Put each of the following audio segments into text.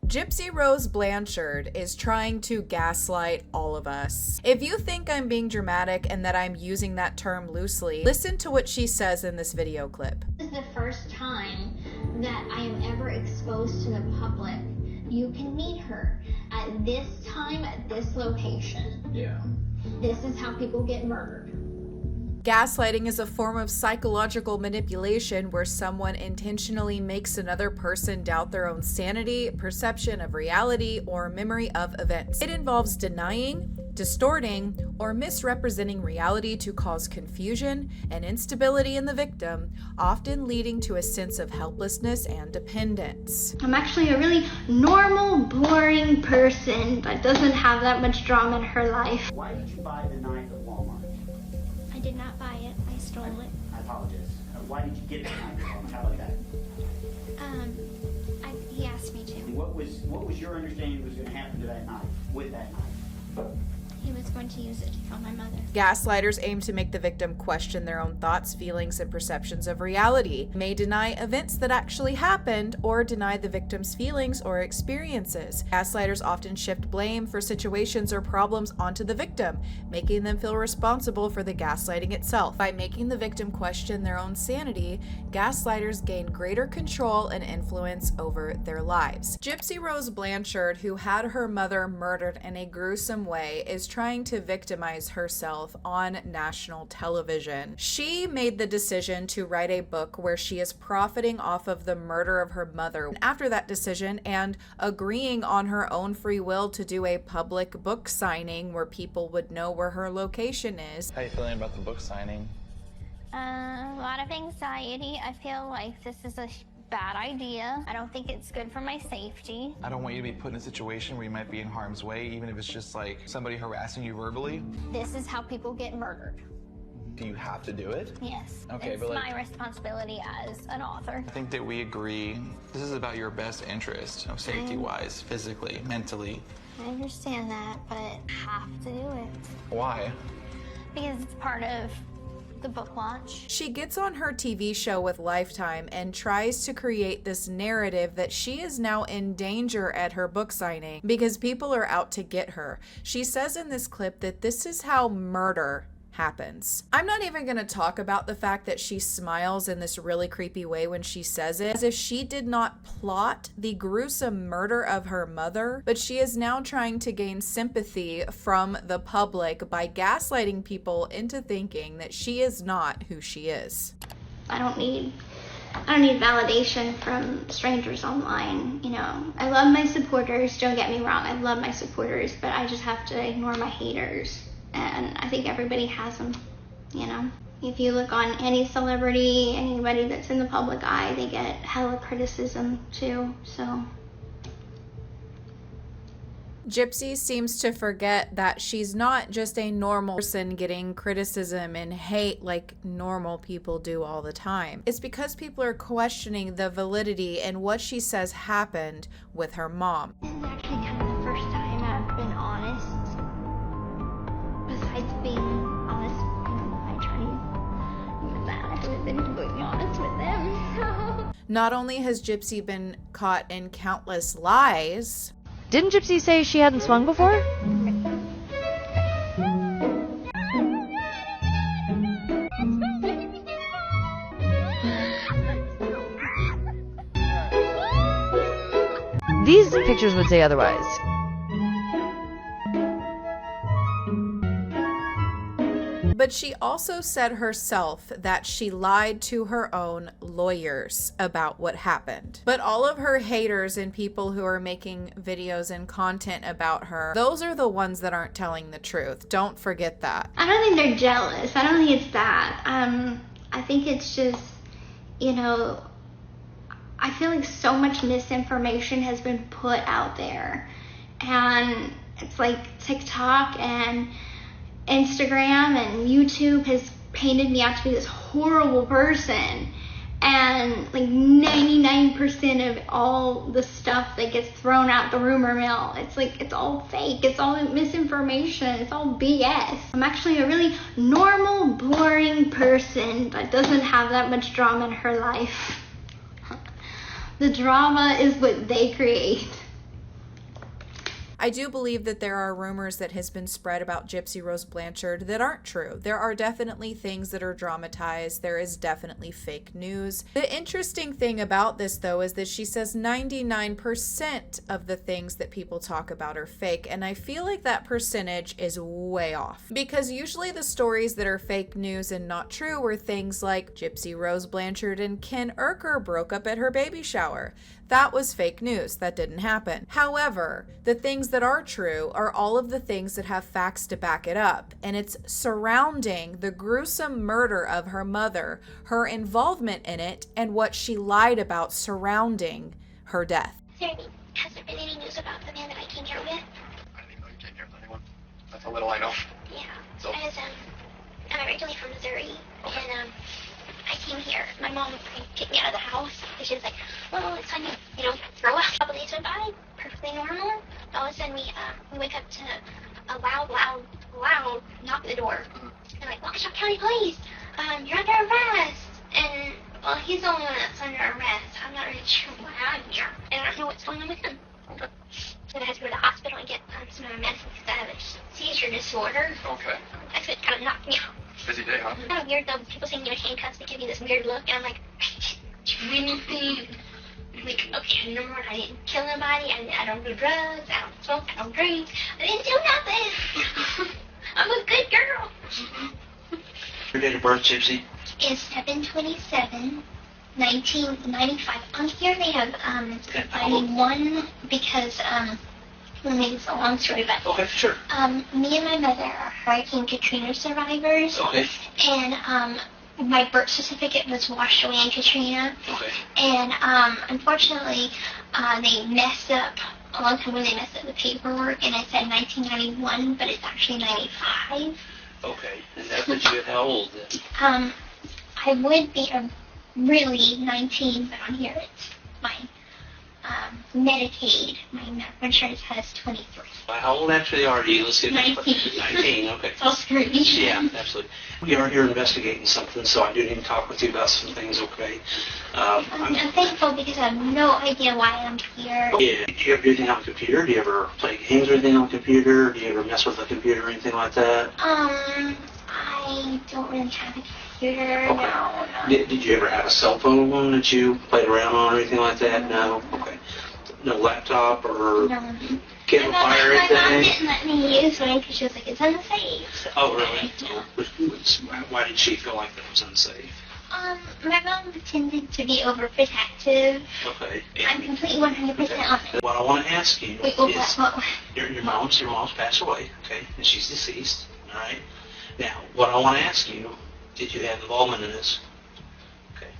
Gypsy Rose Blanchard is trying to gaslight all of us. If you think I'm being dramatic and that I'm using that term loosely, listen to what she says in this video clip. This is the first time that I am ever exposed to the public. You can meet her at this time, at this location. Yeah. This is how people get murdered. Gaslighting is a form of psychological manipulation where someone intentionally makes another person doubt their own sanity, perception of reality, or memory of events. It involves denying, distorting, or misrepresenting reality to cause confusion and instability in the victim, often leading to a sense of helplessness and dependence. I'm actually a really normal, boring person that doesn't have that much drama in her life. Why did you buy the knife at Walmart? I did not buy it. I stole it. I apologize. Why did you get the knife at Walmart? How about that? He asked me to. What was your understanding was going to happen to that knife, with that knife? He was going to use it to kill my mother. Gaslighters aim to make the victim question their own thoughts, feelings, and perceptions of reality, may deny events that actually happened, or deny the victim's feelings or experiences. Gaslighters often shift blame for situations or problems onto the victim, making them feel responsible for the gaslighting itself. By making the victim question their own sanity, gaslighters gain greater control and influence over their lives. Gypsy Rose Blanchard, who had her mother murdered in a gruesome way, is trying to victimize herself on national television. She made the decision to write a book where she is profiting off of the murder of her mother. After that decision and agreeing on her own free will to do a public book signing where people would know where her location is. How are you feeling about the book signing? A lot of anxiety. I feel like this is a bad idea. I don't think it's good for my safety. I don't want you to be put in a situation where you might be in harm's way, even if it's just like somebody harassing you verbally. This is how people get murdered. Do you have to do it? Yes. Okay, it's but like, my responsibility as an author. I think that we agree this is about your best interest, safety-wise, physically, mentally. I understand that, but I have to do it. Why? Because it's part of the book launch. She gets on her TV show with Lifetime and tries to create this narrative that she is now in danger at her book signing because people are out to get her. She says in this clip that this is how murder happens. I'm not even going to talk about the fact that she smiles in this really creepy way when she says it, as if she did not plot the gruesome murder of her mother, but she is now trying to gain sympathy from the public by gaslighting people into thinking that she is not who she is. I don't need validation from strangers online. You know, I love my supporters, don't get me wrong, I love my supporters, but I just have to ignore my haters. And I think everybody has them, you know. If you look on any celebrity, anybody that's in the public eye, they get hella criticism too, so. Gypsy seems to forget that she's not just a normal person getting criticism and hate like normal people do all the time. It's because people are questioning the validity and what she says happened with her mom. This is actually kind of the first time I've been honest. Besides being honest with my attorney, that I haven't been completely honest with them, so. Not only has Gypsy been caught in countless lies. Didn't Gypsy say she hadn't swung before? These pictures would say otherwise. But she also said herself that she lied to her own lawyers about what happened. But all of her haters and people who are making videos and content about her, those are the ones that aren't telling the truth. Don't forget that. I don't think they're jealous. I don't think it's that. I think it's just, you know, I feel like so much misinformation has been put out there. And it's like TikTok and Instagram and YouTube has painted me out to be this horrible person, and like 99% of all the stuff that gets thrown out the rumor mill, it's all fake, it's all misinformation, it's all BS. I'm actually a really normal, boring person that doesn't have that much drama in her life. The drama is what they create. I do believe that there are rumors that has been spread about Gypsy Rose Blanchard that aren't true. There are definitely things that are dramatized. There is definitely fake news. The interesting thing about this, though, is that she says 99% of the things that people talk about are fake, and I feel like that percentage is way off. Because usually the stories that are fake news and not true were things like Gypsy Rose Blanchard and Ken Urker broke up at her baby shower. That was fake news. That didn't happen. However, the things that are true are all of the things that have facts to back it up, and it's surrounding the gruesome murder of her mother, her involvement in it, and what she lied about surrounding her death. Has there been any news about the man that I came here with? I didn't know you came here with anyone. That's how little I know. Yeah. So? I'm originally from Missouri, and I came here. My mom kicked me out of the house. She was like, well, it's time to, grow up. A couple days went by, perfectly normal. All of a sudden, we wake up to a loud knock at the door. They're like, Waukesha County Police, you're under arrest. And, well, he's the only one that's under arrest. I'm not really sure why I'm here. And I don't know what's going on with him. Okay. So I had to go to the hospital and get some of my medicine because I have a seizure disorder. Okay. That's what kind of knocked me out. Busy day, huh? Kind of weird though. People saying you're handcuffs, they give you this weird look, and I'm like, do anything. I'm like, okay, number one, I didn't kill nobody. I don't do drugs. I don't smoke. I don't drink. I didn't do nothing. I'm a good girl. Your date of birth, Gypsy? Is 7/27, 1995. On here they have 91 because maybe it's a long story, but Okay, sure. me and my mother are Hurricane Katrina survivors. Okay. And my birth certificate was washed away in Katrina. Okay. And unfortunately, they messed up a long time when they messed up the paperwork, and it said 1991, but it's actually 95. Okay. And that puts you at how old then? I would be really 19, but on here it's my Medicaid. My medical insurance has 23. How old actually are you? Let's get 19. 19, okay. It's all screwed. Yeah, absolutely. We are here investigating something, so I do need to talk with you about some things, okay? I'm thankful because I have no idea why I'm here. Yeah. Do you ever do anything on the computer? Do you ever play games or anything on the computer? Do you ever mess with a computer or anything like that? I don't really have a computer. Okay. No. Did you ever have a cell phone that you played around on or anything like that? No? Okay. No laptop or No. cable My wire or mom anything? didn't let me use mine because she was like, it's unsafe. So, Oh, really? yeah. Why did she feel like that was unsafe? My mom tended to be overprotective. Okay. I'm completely 100% on it. What I want to ask you Wait, is, what? your mom's passed away, okay, and she's deceased, all right? Now, what I want to ask you, did you have involvement in this? Okay.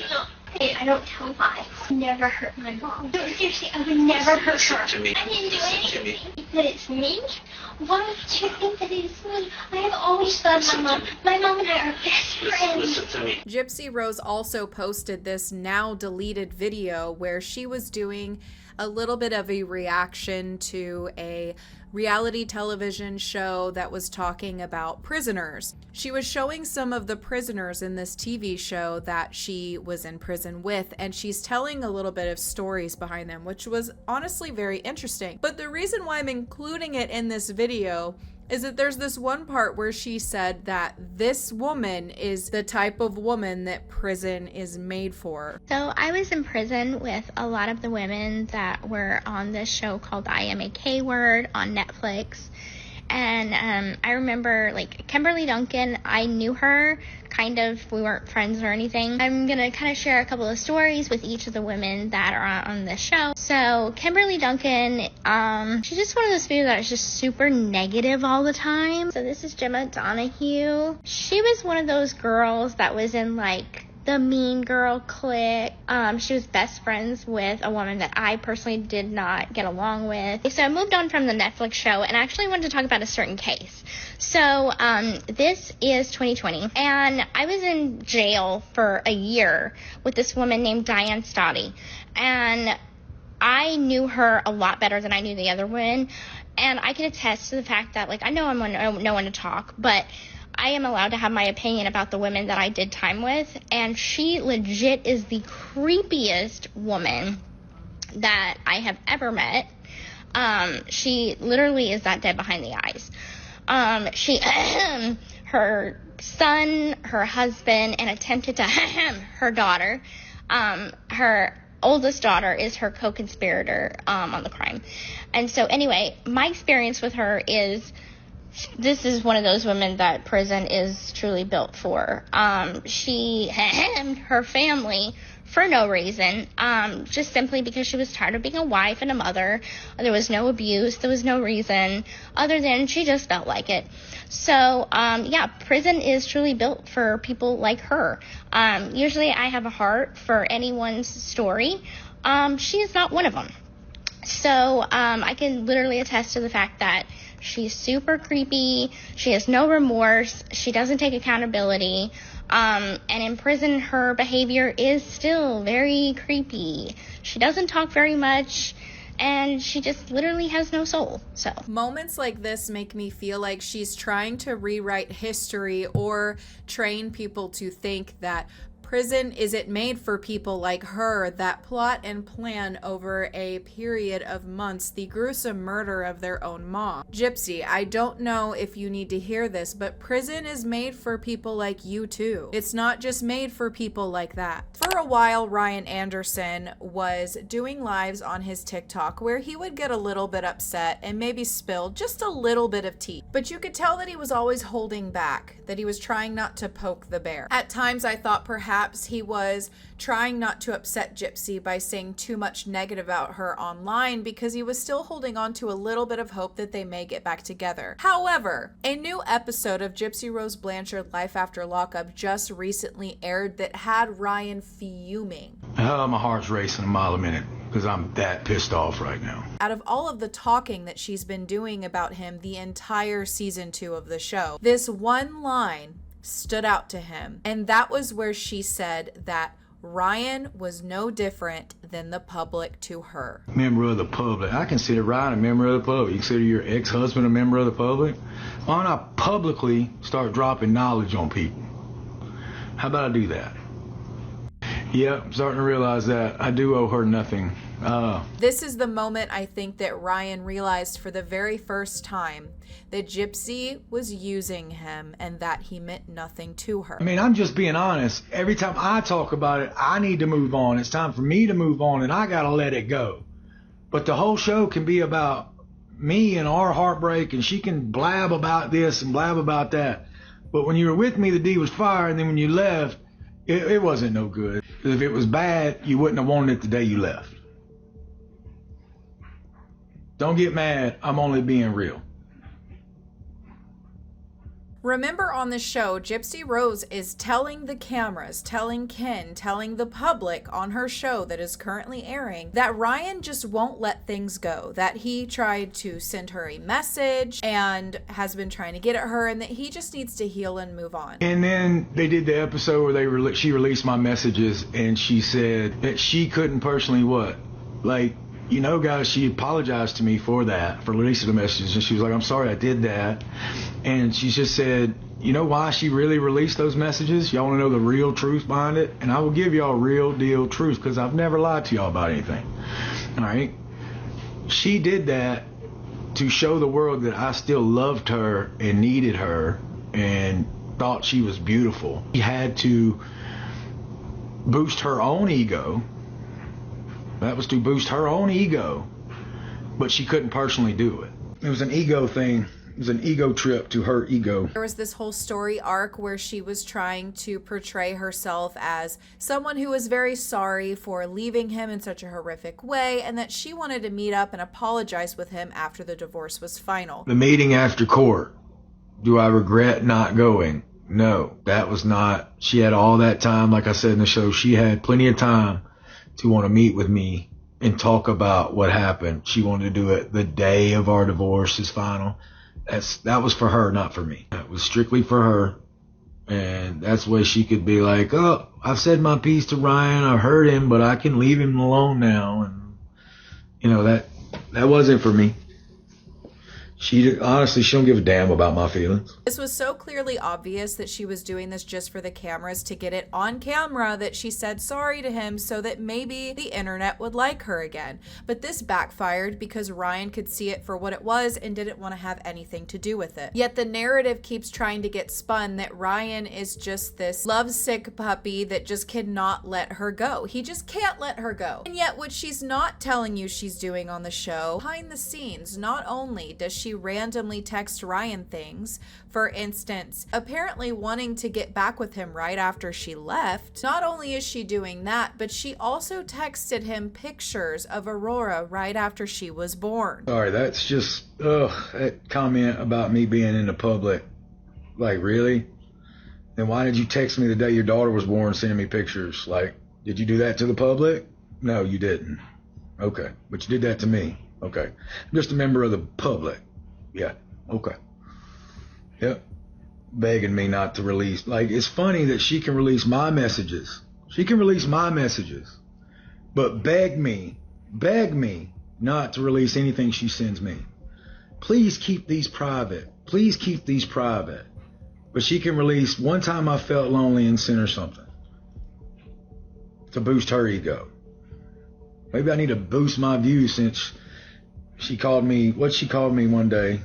No. Hey, I don't tell lies. I never hurt my mom. No, seriously, I would never hurt her. Listen to me. I didn't do Listen to me. anything. But it's me? Why would you think that it's me? I have always loved Listen my to mom. me. My mom and I are best friends. Listen to me. Gypsy Rose also posted this now deleted video where she was doing a little bit of a reaction to a reality television show that was talking about prisoners. She was showing some of the prisoners in this TV show that she was in prison with, and she's telling a little bit of stories behind them, which was honestly very interesting. But the reason why I'm including it in this video is that there's this one part where she said that this woman is the type of woman that prison is made for. So I was in prison with a lot of the women that were on this show called I Am a K-Word on Netflix. And I remember, like, Kimberly Duncan, I knew her, kind of, we weren't friends or anything. I'm going to kind of share a couple of stories with each of the women that are on this show. So Kimberly Duncan, she's just one of those people that is just super negative all the time. So this is Gemma Donahue. She was one of those girls that was in, like, the mean girl clique. She was best friends with a woman that I personally did not get along with. So I moved on from the Netflix show and I actually wanted to talk about a certain case. So this is 2020 and I was in jail for a year with this woman named Diane Stoddy. And I knew her a lot better than I knew the other women. And I can attest to the fact that, like, I know I'm no one to talk, but I am allowed to have my opinion about the women that I did time with, and she legit is the creepiest woman that I have ever met. She literally is that dead behind the eyes. Her son, her husband, and attempted to her daughter. Her oldest daughter is her co-conspirator on the crime. And so anyway, my experience with her is, this is one of those women that prison is truly built for. She hemmed her family for no reason, just simply because she was tired of being a wife and a mother. There was no abuse. There was no reason other than she just felt like it. So, yeah, prison is truly built for people like her. Usually I have a heart for anyone's story. She is not one of them. So, I can literally attest to the fact that she's super creepy. She has no remorse. She doesn't take accountability. And in prison, her behavior is still very creepy. She doesn't talk very much, and she just literally has no soul. So moments like this make me feel like she's trying to rewrite history or train people to think that prison isn't made for people like her that plot and plan over a period of months the gruesome murder of their own mom. Gypsy, I don't know if you need to hear this, but prison is made for people like you too. It's not just made for people like that. For a while, Ryan Anderson was doing lives on his TikTok where he would get a little bit upset and maybe spill just a little bit of tea. But you could tell that he was always holding back, that he was trying not to poke the bear. At times I thought perhaps he was trying not to upset Gypsy by saying too much negative about her online because he was still holding on to a little bit of hope that they may get back together. However, a new episode of Gypsy Rose Blanchard Life After Lockup just recently aired that had Ryan fuming. My heart's racing a mile a minute because I'm that pissed off right now. Out of all of the talking that she's been doing about him the entire season 2 of the show, this one line stood out to him, and that was where she said that Ryan was no different than the public to her. Member of the public. I consider Ryan a member of the public. You consider your ex-husband a member of the public? Why not publicly start dropping knowledge on people? How about I do that? Yep, I'm starting to realize that I do owe her nothing. This is the moment I think that Ryan realized for the very first time that Gypsy was using him and that he meant nothing to her. I mean, I'm just being honest. Every time I talk about it, I need to move on. It's time for me to move on, and I gotta let it go. But the whole show can be about me and our heartbreak, and she can blab about this and blab about that. But when you were with me, the D was fire, and then when you left, it wasn't no good. If it was bad, you wouldn't have wanted it the day you left. Don't get mad. I'm only being real. Remember on the show, Gypsy Rose is telling the cameras, telling Ken, telling the public on her show that is currently airing that Ryan just won't let things go, that he tried to send her a message and has been trying to get at her, and that he just needs to heal and move on. And then they did the episode where she released my messages, and she said that she couldn't personally what? Like, you know, guys, she apologized to me for that, for releasing the messages. And she was like, I'm sorry I did that. And she just said, you know why she really released those messages? Y'all want to know the real truth behind it? And I will give y'all real deal truth because I've never lied to y'all about anything. All right? She did that to show the world that I still loved her and needed her and thought she was beautiful. She had to boost her own ego. That was to boost her own ego, but she couldn't personally do it. It was an ego thing. It was an ego trip to her ego. There was this whole story arc where she was trying to portray herself as someone who was very sorry for leaving him in such a horrific way, and that she wanted to meet up and apologize with him after the divorce was final. The meeting after court. Do I regret not going? No, that was not. She had all that time. Like I said in the show, she had plenty of time to want to meet with me and talk about what happened. She wanted to do it the day of our divorce is final. That was for her, not for me. It was strictly for her. And that's why she could be like, oh, I've said my piece to Ryan. I heard him, but I can leave him alone now. And, you know, that wasn't for me. She don't give a damn about my feelings. This was so clearly obvious that she was doing this just for the cameras, to get it on camera that she said sorry to him so that maybe the internet would like her again. But this backfired because Ryan could see it for what it was and didn't want to have anything to do with it. Yet the narrative keeps trying to get spun that Ryan is just this lovesick puppy that just cannot let her go. He just can't let her go. And yet what she's not telling you she's doing on the show, behind the scenes, not only does she randomly text Ryan things, for instance, apparently wanting to get back with him right after she left. Not only is she doing that, but she also texted him pictures of Aurora right after she was born. Sorry, that's just, that comment about me being in the public. Like, really? Then why did you text me the day your daughter was born sending me pictures? Like, did you do that to the public? No, you didn't. Okay, but you did that to me. Okay, I'm just a member of the public. Yeah, okay. Yep. Begging me not to release. Like, it's funny that she can release my messages. She can release my messages. But beg me not to release anything she sends me. Please keep these private. Please keep these private. But she can release, one time I felt lonely and sent her something to boost her ego. Maybe I need to boost my views, since she called me one day,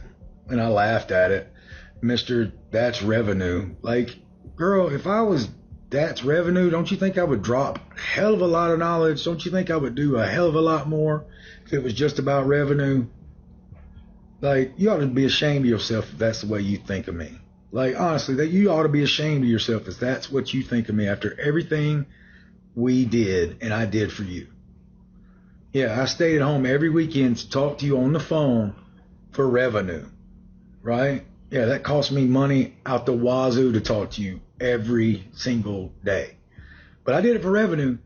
and I laughed at it. Mr. That's Revenue. Like, girl, if I was That's Revenue, don't you think I would drop a hell of a lot of knowledge? Don't you think I would do a hell of a lot more if it was just about revenue? Like, you ought to be ashamed of yourself if that's the way you think of me. Like, honestly, that you ought to be ashamed of yourself if that's what you think of me after everything we did and I did for you. Yeah, I stayed at home every weekend to talk to you on the phone for revenue, right? Yeah, that cost me money out the wazoo to talk to you every single day. But I did it for revenue.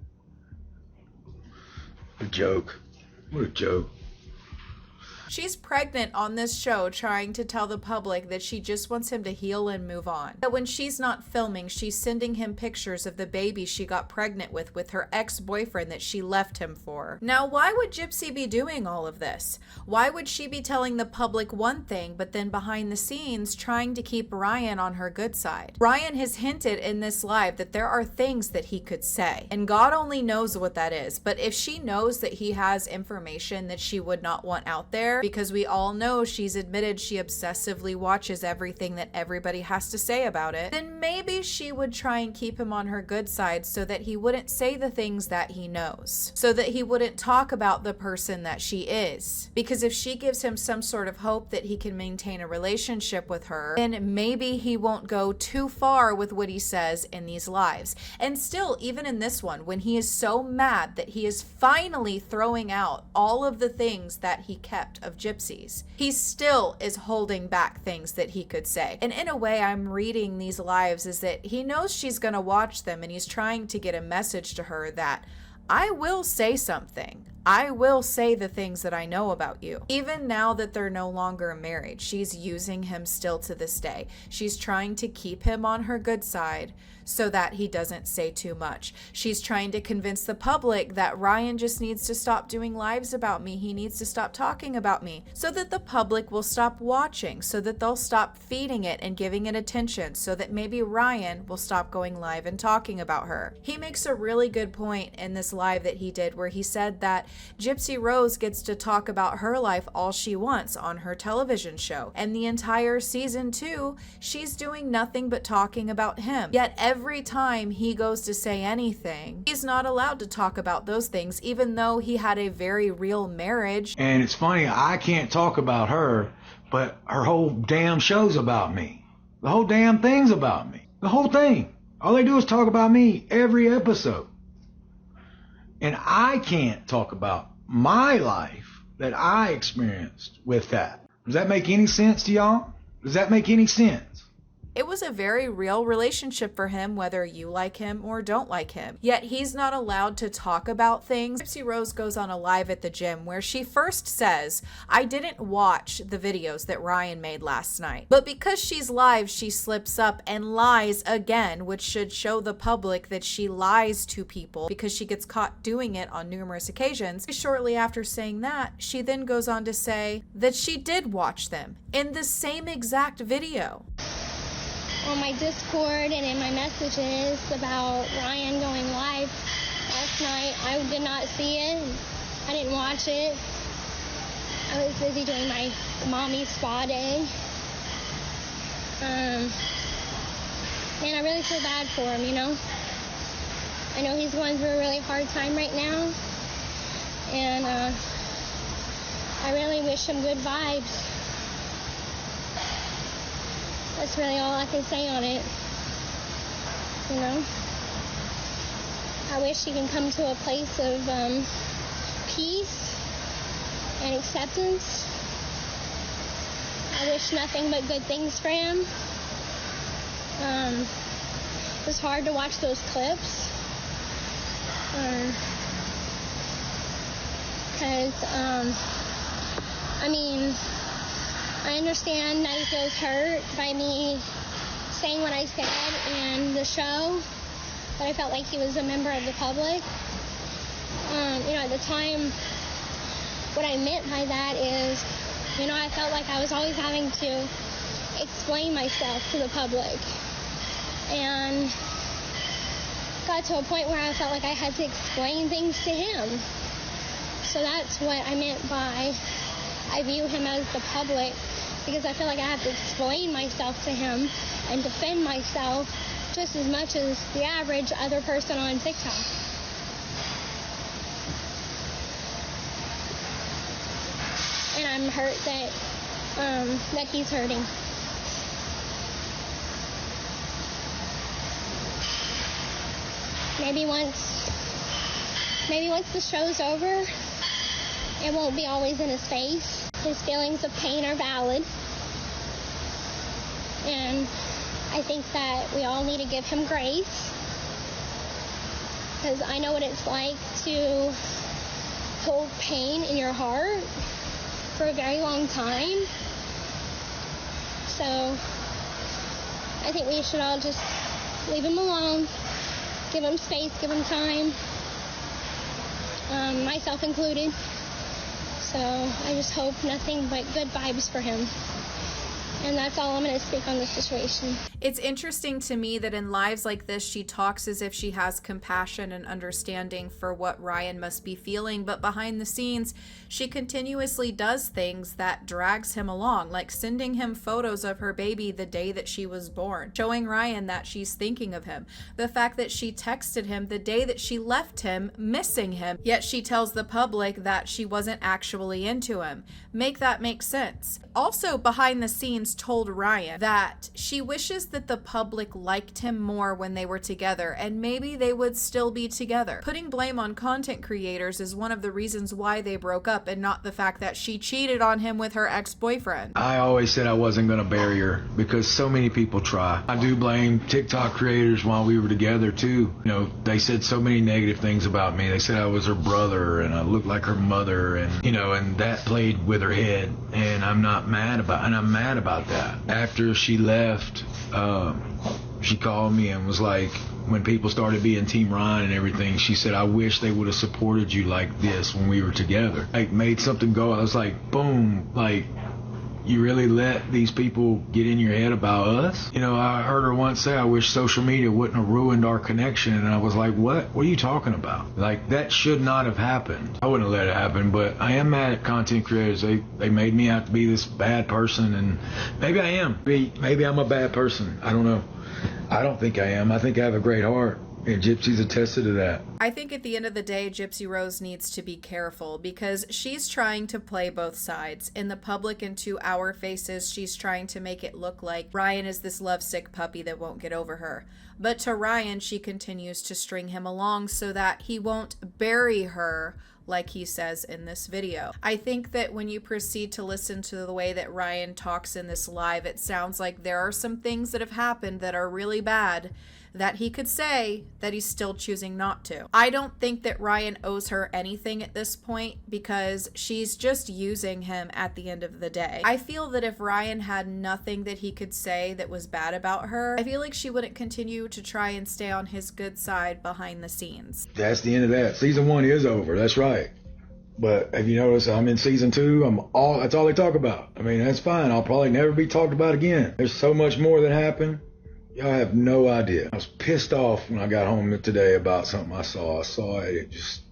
A joke. What a joke. She's pregnant on this show, trying to tell the public that she just wants him to heal and move on. That when she's not filming, she's sending him pictures of the baby she got pregnant with her ex-boyfriend that she left him for. Now, why would Gypsy be doing all of this? Why would she be telling the public one thing, but then behind the scenes trying to keep Ryan on her good side? Ryan has hinted in this live that there are things that he could say, and God only knows what that is. But if she knows that he has information that she would not want out there, because we all know she's admitted she obsessively watches everything that everybody has to say about it, then maybe she would try and keep him on her good side so that he wouldn't say the things that he knows, so that he wouldn't talk about the person that she is. Because if she gives him some sort of hope that he can maintain a relationship with her, then maybe he won't go too far with what he says in these lives. And still, even in this one, when he is so mad that he is finally throwing out all of the things that he kept of Gypsy's, he still is holding back things that he could say. And in a way, I'm reading these lives is that he knows she's gonna watch them, and he's trying to get a message to her that I will say something. I will say the things that I know about you. Even now that they're no longer married, she's using him still to this day. She's trying to keep him on her good side so that he doesn't say too much. She's trying to convince the public that Ryan just needs to stop doing lives about me. He needs to stop talking about me, so that the public will stop watching, so that they'll stop feeding it and giving it attention, so that maybe Ryan will stop going live and talking about her. He makes a really good point in this live that he did where he said that Gypsy Rose gets to talk about her life all she wants on her television show, and the entire season 2 she's doing nothing but talking about him. Yet every time he goes to say anything, he's not allowed to talk about those things, even though he had a very real marriage. And it's funny, I can't talk about her, but her whole damn show's about me. The whole damn thing's about me. The whole thing. All they do is talk about me every episode. And I can't talk about my life that I experienced with that. Does that make any sense to y'all? Does that make any sense? It was a very real relationship for him, whether you like him or don't like him. Yet he's not allowed to talk about things. Gypsy Rose goes on a live at the gym where she first says, I didn't watch the videos that Ryan made last night. But because she's live, she slips up and lies again, which should show the public that she lies to people because she gets caught doing it on numerous occasions. Shortly after saying that, she then goes on to say that she did watch them in the same exact video. On my Discord and in my messages about Ryan going live last night, I did not see it. I didn't watch it. I was busy doing my mommy spa day. Man, I really feel bad for him, you know. I know he's going through a really hard time right now, and I really wish him good vibes. That's really all I can say on it, you know. I wish he can come to a place of peace and acceptance. I wish nothing but good things for him. It was hard to watch those clips because, I mean, I understand that he feels hurt by me saying what I said in the show, but I felt like he was a member of the public. You know, at the time, what I meant by that is, you know, I felt like I was always having to explain myself to the public. And got to a point where I felt like I had to explain things to him. So that's what I meant by I view him as the public, because I feel like I have to explain myself to him and defend myself just as much as the average other person on TikTok. And I'm hurt that he's hurting. Maybe once the show's over, it won't be always in his face. His feelings of pain are valid. And I think that we all need to give him grace. Because I know what it's like to hold pain in your heart for a very long time. So I think we should all just leave him alone. Give him space, give him time. Myself included. So I just hope nothing but good vibes for him. And that's all I'm going to speak on this situation. It's interesting to me that in lives like this, she talks as if she has compassion and understanding for what Ryan must be feeling, but behind the scenes, she continuously does things that drags him along, like sending him photos of her baby the day that she was born, showing Ryan that she's thinking of him, the fact that she texted him the day that she left him, missing him, yet she tells the public that she wasn't actually into him. Make that make sense. Also, behind the scenes, told Ryan that she wishes that the public liked him more when they were together, and maybe they would still be together. Putting blame on content creators is one of the reasons why they broke up, and not the fact that she cheated on him with her ex-boyfriend. I always said I wasn't going to bury her because so many people try. I do blame TikTok creators while we were together too. You know, they said so many negative things about me. They said I was her brother and I looked like her mother, and you know, and that played with her head, and I'm mad about that. After she left, she called me and was like, when people started being Team Ryan and everything, she said, I wish they would have supported you like this when we were together. Like, made something go. I was like, boom, like, you really let these people get in your head about us? You know, I heard her once say, I wish social media wouldn't have ruined our connection. And I was like, what? What are you talking about? Like, that should not have happened. I wouldn't have let it happen, but I am mad at content creators. They made me out to be this bad person, and maybe I am. Maybe I'm a bad person. I don't know. I don't think I am. I think I have a great heart. And Gypsy's attested to that. I think at the end of the day, Gypsy Rose needs to be careful because she's trying to play both sides. In the public and to our faces, she's trying to make it look like Ryan is this lovesick puppy that won't get over her. But to Ryan, she continues to string him along so that he won't bury her like he says in this video. I think that when you proceed to listen to the way that Ryan talks in this live, it sounds like there are some things that have happened that are really bad that he could say that he's still choosing not to. I don't think that Ryan owes her anything at this point because she's just using him at the end of the day. I feel that if Ryan had nothing that he could say that was bad about her, I feel like she wouldn't continue to try and stay on his good side behind the scenes. That's the end of that. Season 1 is over. That's right. But have you noticed I'm in season 2? That's all they talk about. I mean, that's fine. I'll probably never be talked about again. There's so much more that happened. Y'all have no idea. I was pissed off when I got home today about something I saw. I saw it. It just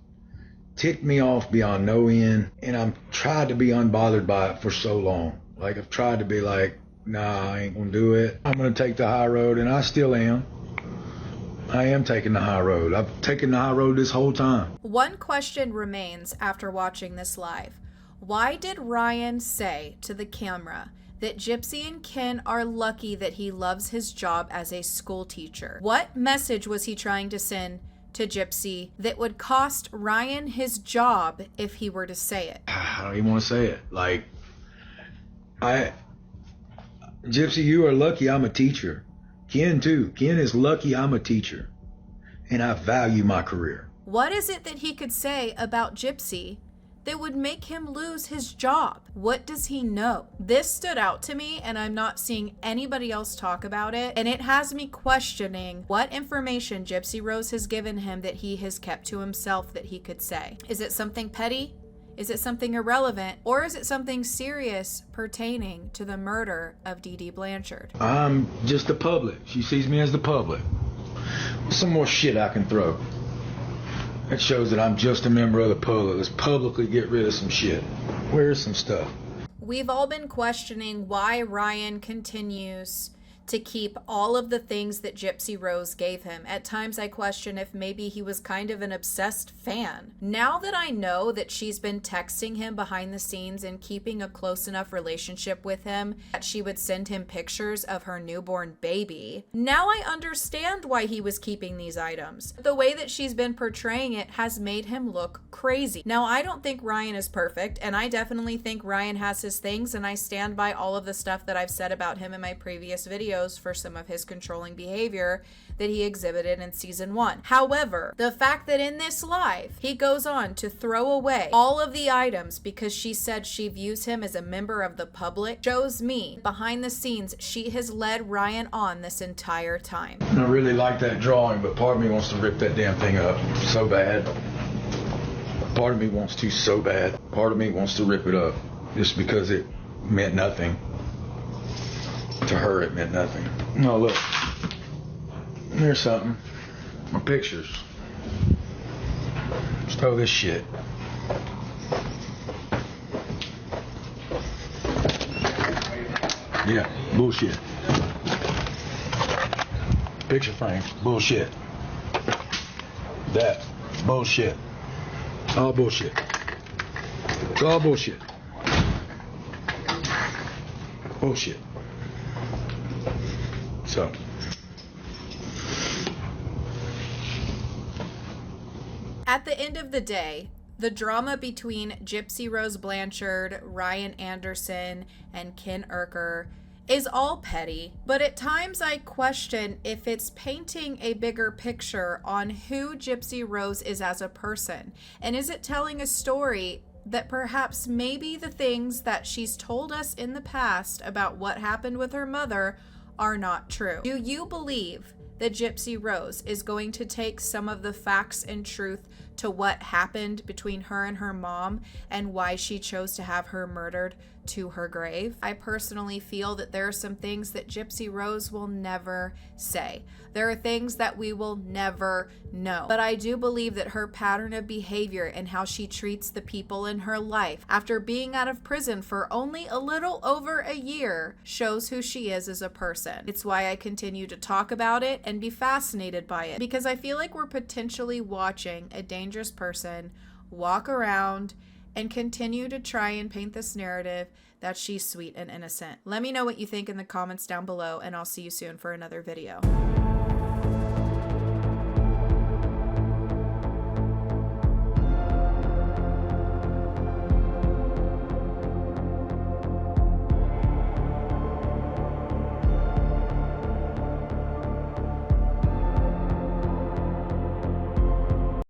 ticked me off beyond no end. And I've tried to be unbothered by it for so long. Like, I've tried to be like, nah, I ain't gonna do it. I'm gonna take the high road, and I still am. I am taking the high road. I've taken the high road this whole time. One question remains after watching this live. Why did Ryan say to the camera that Gypsy and Ken are lucky that he loves his job as a school teacher? What message was he trying to send to Gypsy that would cost Ryan his job if he were to say it? I don't even want to say it. Like, Gypsy, you are lucky I'm a teacher. Ken too. Ken is lucky I'm a teacher. And I value my career. What is it that he could say about Gypsy that would make him lose his job? What does he know? This stood out to me, and I'm not seeing anybody else talk about it, and it has me questioning what information Gypsy Rose has given him that he has kept to himself that he could say. Is it something petty? Is it something irrelevant? Or is it something serious pertaining to the murder of Dee Blanchard? I'm just the public. She sees me as the public. Some more shit I can throw. That shows that I'm just a member of the public. Let's publicly get rid of some shit. Where's some stuff? We've all been questioning why Ryan continues to keep all of the things that Gypsy Rose gave him. At times I question if maybe he was kind of an obsessed fan. Now that I know that she's been texting him behind the scenes and keeping a close enough relationship with him that she would send him pictures of her newborn baby, now I understand why he was keeping these items. The way that she's been portraying it has made him look crazy. Now, I don't think Ryan is perfect, and I definitely think Ryan has his things, and I stand by all of the stuff that I've said about him in my previous videos for some of his controlling behavior that he exhibited in season 1. However, the fact that in this live, he goes on to throw away all of the items because she said she views him as a member of the public shows me behind the scenes she has led Ryan on this entire time. I really like that drawing, but part of me wants to rip that damn thing up so bad. Part of me wants to so bad. Part of me wants to rip it up just because it meant nothing. To her, it meant nothing. No, look. There's something. My pictures. Let's throw this shit. Yeah, bullshit. Picture frame, bullshit. That, bullshit. All bullshit. It's all bullshit. Bullshit. So, at the end of the day, the drama between Gypsy Rose Blanchard, Ryan Anderson, and Ken Urker is all petty, but at times I question if it's painting a bigger picture on who Gypsy Rose is as a person, and is it telling a story that perhaps maybe the things that she's told us in the past about what happened with her mother are not true. Do you believe that Gypsy Rose is going to take some of the facts and truth to what happened between her and her mom and why she chose to have her murdered to her grave? I personally feel that there are some things that Gypsy Rose will never say. There are things that we will never know. But I do believe that her pattern of behavior and how she treats the people in her life after being out of prison for only a little over a year shows who she is as a person. It's why I continue to talk about it and be fascinated by it, because I feel like we're potentially watching a dangerous person walk around and continue to try and paint this narrative that she's sweet and innocent. Let me know what you think in the comments down below, and I'll see you soon for another video.